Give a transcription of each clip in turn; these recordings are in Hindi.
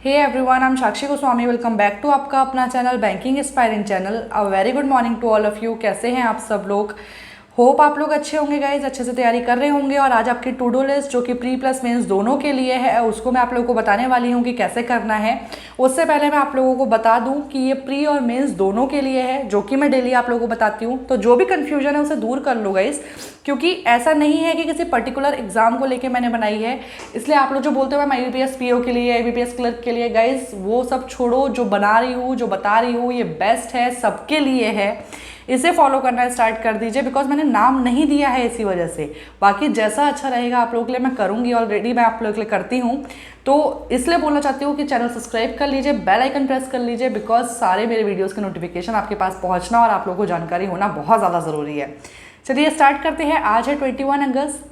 Hey everyone, I am Sakshi Goswami. Welcome back to आपका अपना channel banking aspiring channel. A very good morning to all of you. कैसे हैं आप सब लोग? होप आप लोग अच्छे होंगे गाइज, अच्छे से तैयारी कर रहे होंगे। और आज आपकी टू डू लिस्ट जो कि प्री प्लस मेंस दोनों के लिए है, उसको मैं आप लोगों को बताने वाली हूँ कि कैसे करना है। उससे पहले मैं आप लोगों को बता दूँ कि ये प्री और मेंस दोनों के लिए है, जो कि मैं डेली आप लोगों को बताती हूँ। तो जो भी कन्फ्यूजन है उसे दूर कर लो गाइज, क्योंकि ऐसा नहीं है कि किसी पर्टिकुलर एग्जाम को लेके मैंने बनाई है। इसलिए आप लोग जो बोलते हो मैं IBPS PO के लिए, IBPS क्लर्क के लिए, गाइज वो सब छोड़ो। जो बना रही हूँ, जो बता रही हूँ, ये बेस्ट है, सबके लिए है। इसे फॉलो करना स्टार्ट कर दीजिए, बिकॉज मैंने नाम नहीं दिया है इसी वजह से। बाकी जैसा अच्छा रहेगा आप लोगों के लिए मैं करूँगी, ऑलरेडी मैं आप लोगों के लिए करती हूँ। तो इसलिए बोलना चाहती हूँ कि चैनल सब्सक्राइब कर लीजिए, बेल आइकन प्रेस कर लीजिए, बिकॉज सारे मेरे वीडियोज़ के नोटिफिकेशन आपके पास पहुँचना और आप लोगों को जानकारी होना बहुत ज़्यादा ज़रूरी है। चलिए स्टार्ट करते हैं। आज है 21 अगस्त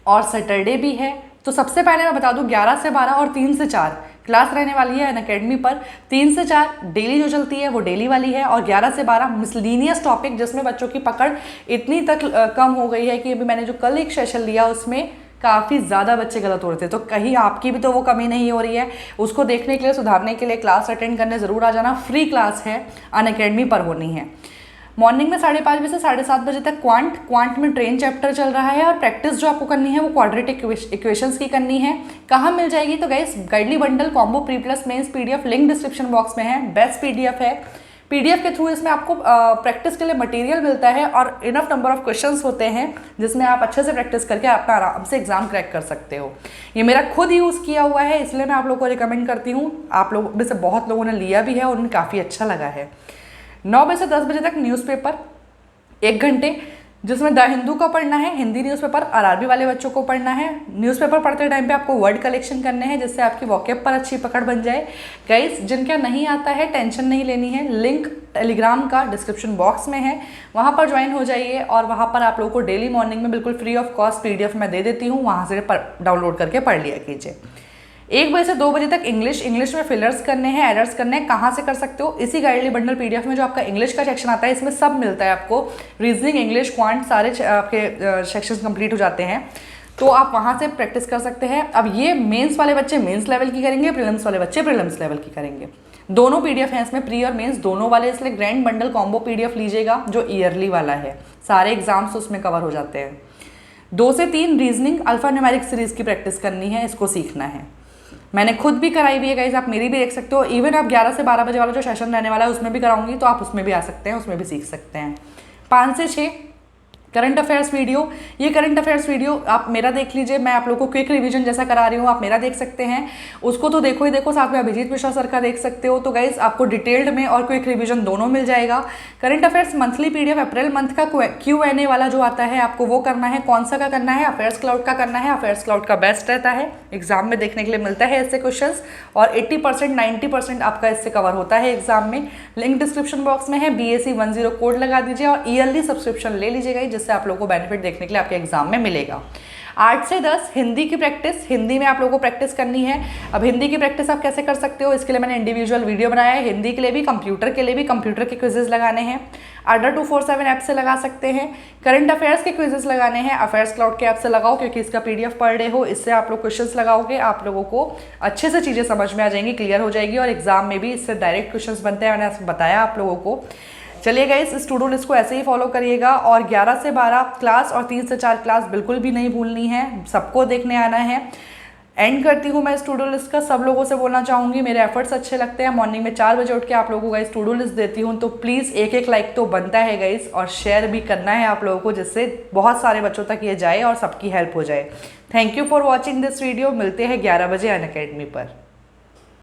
और सैटरडे भी है। तो सबसे पहले मैं बता दूं 11 से 12 और 3 से 4 क्लास रहने वाली है अनअकैडमी पर। 3 से 4 डेली जो चलती है वो डेली वाली है, और 11 से 12 मिसलीनियस टॉपिक, जिसमें बच्चों की पकड़ इतनी तक कम हो गई है कि अभी मैंने जो कल एक सेशन लिया उसमें काफ़ी ज़्यादा बच्चे गलत हो रहे थे। तो कहीं आपकी भी तो वो कमी नहीं हो रही है, उसको देखने के लिए, सुधारने के लिए क्लास अटेंड करने ज़रूर आ जाना। फ्री क्लास है, अनअकैडमी पर होनी है। मॉर्निंग में 5:30 बजे से 7:30 बजे तक क्वांट में ट्रेन चैप्टर चल रहा है, और प्रैक्टिस जो आपको करनी है वो क्वाड्रेटिक इक्वेशंस की करनी है। कहाँ मिल जाएगी? तो guys Guidely bundle combo pre plus mains PDF link description box में है। बेस्ट PDF है। PDF के थ्रू इसमें आपको प्रैक्टिस के लिए मटेरियल मिलता है और इनफ नंबर ऑफ क्वेश्चंस होते हैं, जिसमें आप अच्छे से प्रैक्टिस करके अपना आराम से एग्जाम क्रैक कर सकते हो। ये मेरा खुद यूज़ किया हुआ है, इसलिए मैं आप लोगों को रिकमेंड करती हूँ। आप लोगों में से बहुत लोगों ने लिया भी है और उन्हें काफ़ी अच्छा लगा है। 9 बजे से 10 बजे तक न्यूज़पेपर 1 घंटे, जिसमें द हिंदू का पढ़ना है, हिंदी न्यूज़पेपर। RRB वाले बच्चों को पढ़ना है। न्यूज़पेपर पढ़ते टाइम पे आपको वर्ड कलेक्शन करने हैं, जिससे आपकी वॉकेब पर अच्छी पकड़ बन जाए। गाइस जिनका नहीं आता है टेंशन नहीं लेनी है, लिंक टेलीग्राम का डिस्क्रिप्शन बॉक्स में है, वहाँ पर ज्वाइन हो जाइए। और वहाँ पर आप लोगों को डेली मॉर्निंग में बिल्कुल फ्री ऑफ कॉस्ट PDF मैं दे देती हूँ, वहाँ से डाउनलोड करके पढ़ लिया कीजिए। 1 बजे से 2 बजे तक इंग्लिश में फिलर्स करने हैं, एरर्स करने हैं। कहाँ से कर सकते हो? इसी गाइडली बंडल PDF में जो आपका इंग्लिश का सेक्शन आता है, इसमें सब मिलता है आपको। रीजनिंग, इंग्लिश, क्वांट सारे आपके सेक्शंस कंप्लीट हो जाते हैं, तो आप वहाँ से प्रैक्टिस कर सकते हैं। अब ये मेंस वाले बच्चे मेंस लेवल की करेंगे, प्रीलिम्स वाले बच्चे प्रीलिम्स लेवल की करेंगे। दोनों PDF हैं इसमें, प्री और मेंस दोनों वाले, इसलिए ग्रैंड बंडल कॉम्बो PDF लीजिएगा जो ईयरली वाला है। सारे एग्जाम्स उसमें कवर हो जाते हैं। 2 से 3 रीजनिंग अल्फा न्यूमेरिक सीरीज की प्रैक्टिस करनी है, इसको सीखना है। मैंने खुद भी कराई हुई है गाइज, आप मेरी भी देख सकते हो। इवन आप 11 से 12 बजे वाला जो सेशन रहने वाला है उसमें भी कराऊंगी, तो आप उसमें भी आ सकते हैं, उसमें भी सीख सकते हैं। 5 से 6 करंट अफेयर्स वीडियो। ये करंट अफेयर्स वीडियो आप मेरा देख लीजिए, मैं आप लोगों को क्विक रिवीजन जैसा करा रही हूँ, आप मेरा देख सकते हैं। उसको तो देखो ही देखो, साथ में अभिजीत मिश्रा सर का देख सकते हो। तो गाइज आपको डिटेल्ड में और क्विक रिवीजन दोनों मिल जाएगा। Current affairs monthly PDF April month का Q&A वाला जो आता है, आपको वो करना है। कौन सा का करना है? AffairsCloud का करना है। AffairsCloud का बेस्ट रहता है, एग्जाम में देखने के लिए मिलता है ऐसे क्वेश्चंस, और 80% 90% आपका इससे कवर होता है एग्जाम में। लिंक डिस्क्रिप्शन बॉक्स में है। BAC 10 कोड लगा दीजिए और ईयरली सब्सक्रिप्शन ले लीजिएगा, जिससे आप लोगों को बेनिफिट देखने के लिए आपके एग्जाम में मिलेगा। 8 से 10 हिंदी की प्रैक्टिस। हिंदी में आप लोगों को प्रैक्टिस करनी है। अब हिंदी की प्रैक्टिस आप कैसे कर सकते हो, इसके लिए मैंने इंडिविजुअल वीडियो बनाया है। हिंदी के लिए भी, कंप्यूटर के लिए भी। कंप्यूटर के क्विजेस लगाने हैं, ADA 247 ऐप से लगा सकते हैं। करंट अफेयर्स के क्विजेस लगाने हैं, AffairsCloud के ऐप से लगाओ, क्योंकि इसका PDF पढ़ रहे हो। इससे आप लोग क्वेश्चंस लगाओगे, आप लोगों को अच्छे से चीज़ें समझ में आ जाएंगी, क्लियर हो जाएगी, और एग्जाम में भी इससे डायरेक्ट क्वेश्चंस बनते हैं, मैंने बताया आप लोगों को। चलिए गाइस, इस टू डू लिस्ट को ऐसे ही फॉलो करिएगा। और 11 से 12 क्लास और 3 से 4 क्लास बिल्कुल भी नहीं भूलनी है, सबको देखने आना है। एंड करती हूँ मैं इस टू डू लिस्ट का। सब लोगों से बोलना चाहूँगी, मेरे एफर्ट्स अच्छे लगते हैं। मॉर्निंग में 4 बजे उठ के आप लोगों को गाइस टू डू लिस्ट देती हूँ, तो प्लीज़ एक लाइक तो बनता है गाइस, और शेयर भी करना है आप लोगों को, जिससे बहुत सारे बच्चों तक ये जाए और सबकी हेल्प हो जाए। Thank you for watching this video. मिलते हैं 11 बजे अनअकैडमी पर।